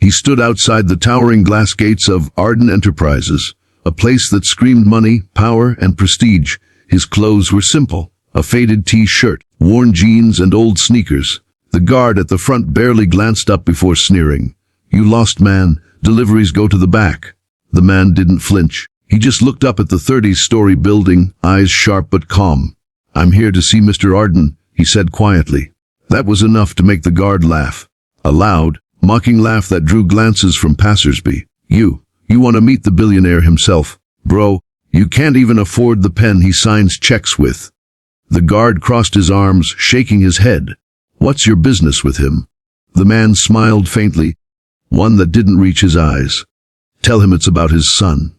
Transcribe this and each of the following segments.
He stood outside the towering glass gates of Arden Enterprises, a place that screamed money, power, and prestige. His clothes were simple, a faded t-shirt, worn jeans, and old sneakers. The guard at the front barely glanced up before sneering. "You lost, man. Deliveries go to the back." The man didn't flinch. He just looked up at the 30-story building, eyes sharp but calm. "I'm here to see Mr. Arden," he said quietly. That was enough to make the guard laugh. A loud, mocking laugh that drew glances from passersby. You want to meet the billionaire himself. Bro, you can't even afford the pen he signs checks with." The guard crossed his arms, shaking his head. "What's your business with him?" The man smiled faintly, one that didn't reach his eyes. "Tell him it's about his son."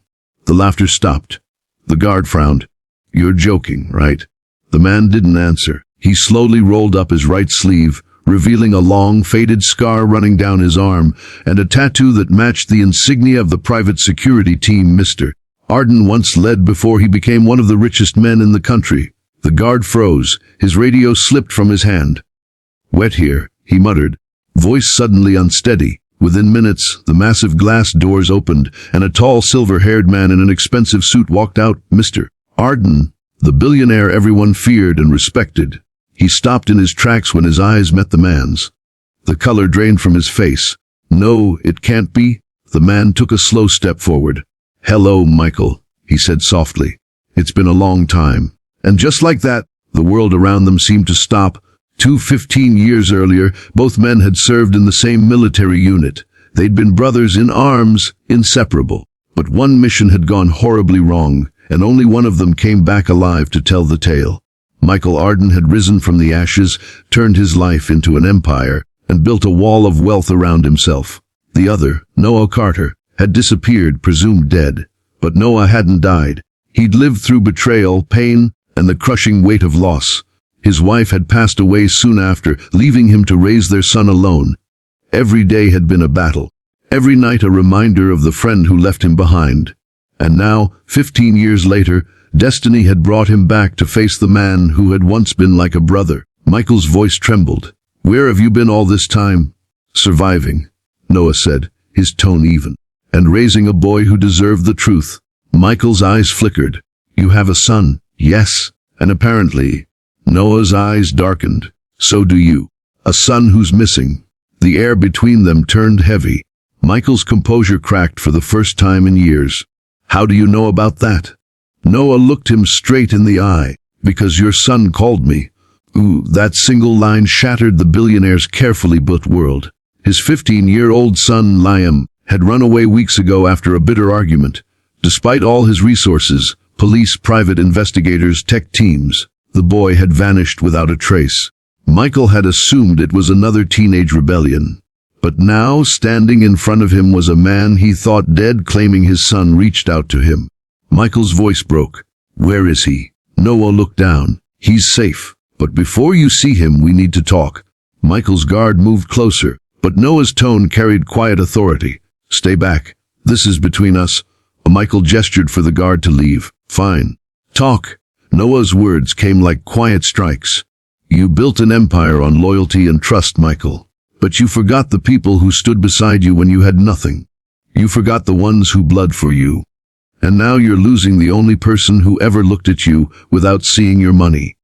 The laughter stopped. The guard frowned. "You're joking, right?" The man didn't answer. He slowly rolled up his right sleeve, revealing a long, faded scar running down his arm, and a tattoo that matched the insignia of the private security team Mr. Arden once led before he became one of the richest men in the country. The guard froze. His radio slipped from his hand. "Wet here," he muttered, voice suddenly unsteady. Within minutes, the massive glass doors opened, and a tall, silver-haired man in an expensive suit walked out. Mr. Arden, the billionaire everyone feared and respected. He stopped in his tracks when his eyes met the man's. The color drained from his face. "No, it can't be." The man took a slow step forward. "Hello, Michael," he said softly. "It's been a long time." And just like that, the world around them seemed to stop. 15 years earlier, both men had served in the same military unit. They'd been brothers in arms, inseparable. But one mission had gone horribly wrong, and only one of them came back alive to tell the tale. Michael Arden had risen from the ashes, turned his life into an empire, and built a wall of wealth around himself. The other, Noah Carter, had disappeared, presumed dead. But Noah hadn't died. He'd lived through betrayal, pain, and the crushing weight of loss. His wife had passed away soon after, leaving him to raise their son alone. Every day had been a battle. Every night a reminder of the friend who left him behind. And now, 15 years later, destiny had brought him back to face the man who had once been like a brother. Michael's voice trembled. "Where have you been all this time?" "Surviving," Noah said, his tone even. "And raising a boy who deserved the truth." Michael's eyes flickered. "You have a son?" "Yes, and apparently..." Noah's eyes darkened. "So do you. A son who's missing." The air between them turned heavy. Michael's composure cracked for the first time in years. "How do you know about that?" Noah looked him straight in the eye. "Because your son called me." Ooh, that single line shattered the billionaire's carefully built world. His 15-year-old son, Liam, had run away weeks ago after a bitter argument. Despite all his resources, police, private investigators, tech teams, the boy had vanished without a trace. Michael had assumed it was another teenage rebellion. But now, standing in front of him was a man he thought dead, claiming his son reached out to him. Michael's voice broke. "Where is he?" Noah looked down. "He's safe. But before you see him, we need to talk." Michael's guard moved closer, but Noah's tone carried quiet authority. "Stay back. This is between us." Michael gestured for the guard to leave. "Fine. Talk." Noah's words came like quiet strikes. "You built an empire on loyalty and trust, Michael. But you forgot the people who stood beside you when you had nothing. You forgot the ones who bled for you. And now you're losing the only person who ever looked at you without seeing your money."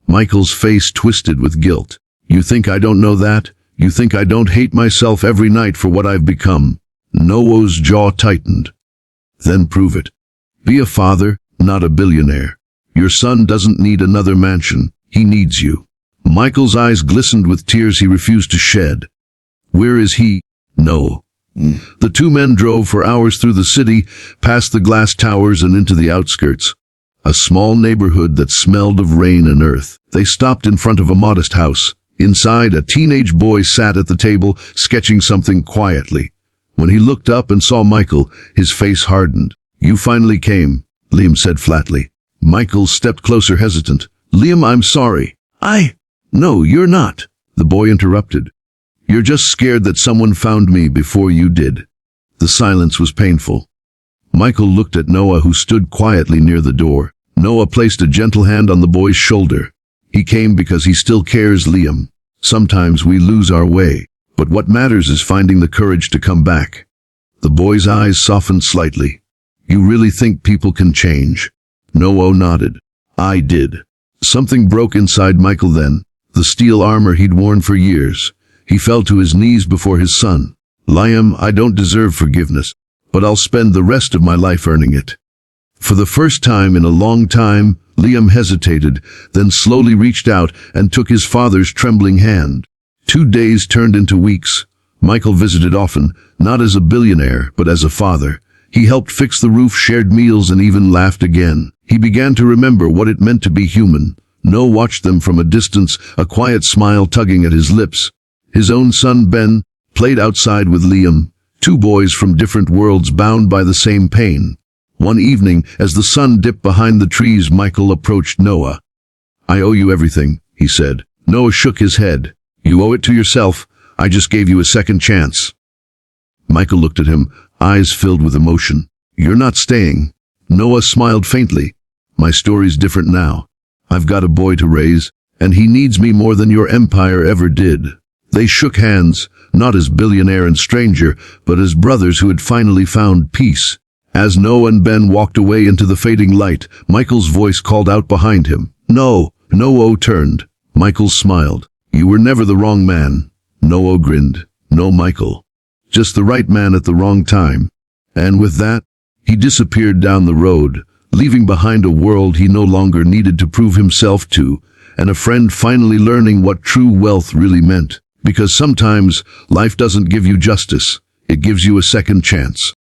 Michael's face twisted with guilt. "You think I don't know that? You think I don't hate myself every night for what I've become?" Noah's jaw tightened. "Then prove it. Be a father, not a billionaire. Your son doesn't need another mansion. He needs you." Michael's eyes glistened with tears he refused to shed. "Where is he?" "No." The two men drove for hours through the city, past the glass towers and into the outskirts. A small neighborhood that smelled of rain and earth. They stopped in front of a modest house. Inside, a teenage boy sat at the table, sketching something quietly. When he looked up and saw Michael, his face hardened. "You finally came," Liam said flatly. Michael stepped closer, hesitant. "Liam, I'm sorry." "No, you're not," the boy interrupted. "You're just scared that someone found me before you did." The silence was painful. Michael looked at Noah, who stood quietly near the door. Noah placed a gentle hand on the boy's shoulder. "He came because he still cares, Liam. Sometimes we lose our way, But what matters is finding the courage to come back. The boy's eyes softened slightly. You really think people can change? Noah nodded. I did. Something broke inside Michael then, the steel armor he'd worn for years. He fell to his knees before his son. Liam, I don't deserve forgiveness, but I'll spend the rest of my life earning it. For the first time in a long time, Liam hesitated, then slowly reached out and took his father's trembling hand. 2 days turned into weeks. Michael visited often, not as a billionaire, but as a father. He helped fix the roof, shared meals, and even laughed again. He began to remember what it meant to be human. Noah watched them from a distance, a quiet smile tugging at his lips. His own son, Ben, played outside with Liam, 2 boys from different worlds bound by the same pain. One evening, as the sun dipped behind the trees, Michael approached Noah. I owe you everything, he said. Noah shook his head. You owe it to yourself. I just gave you a second chance. Michael looked at him, eyes filled with emotion. You're not staying. Noah smiled faintly. My story's different now. I've got a boy to raise, and he needs me more than your empire ever did. They shook hands, not as billionaire and stranger, but as brothers who had finally found peace. As Noah and Ben walked away into the fading light, Michael's voice called out behind him. No. Noah turned. Michael smiled. You were never the wrong man. Noah grinned. No, Michael. Just the right man at the wrong time. And with that, he disappeared down the road, leaving behind a world he no longer needed to prove himself to, and a friend finally learning what true wealth really meant. Because sometimes life doesn't give you justice, it gives you a second chance.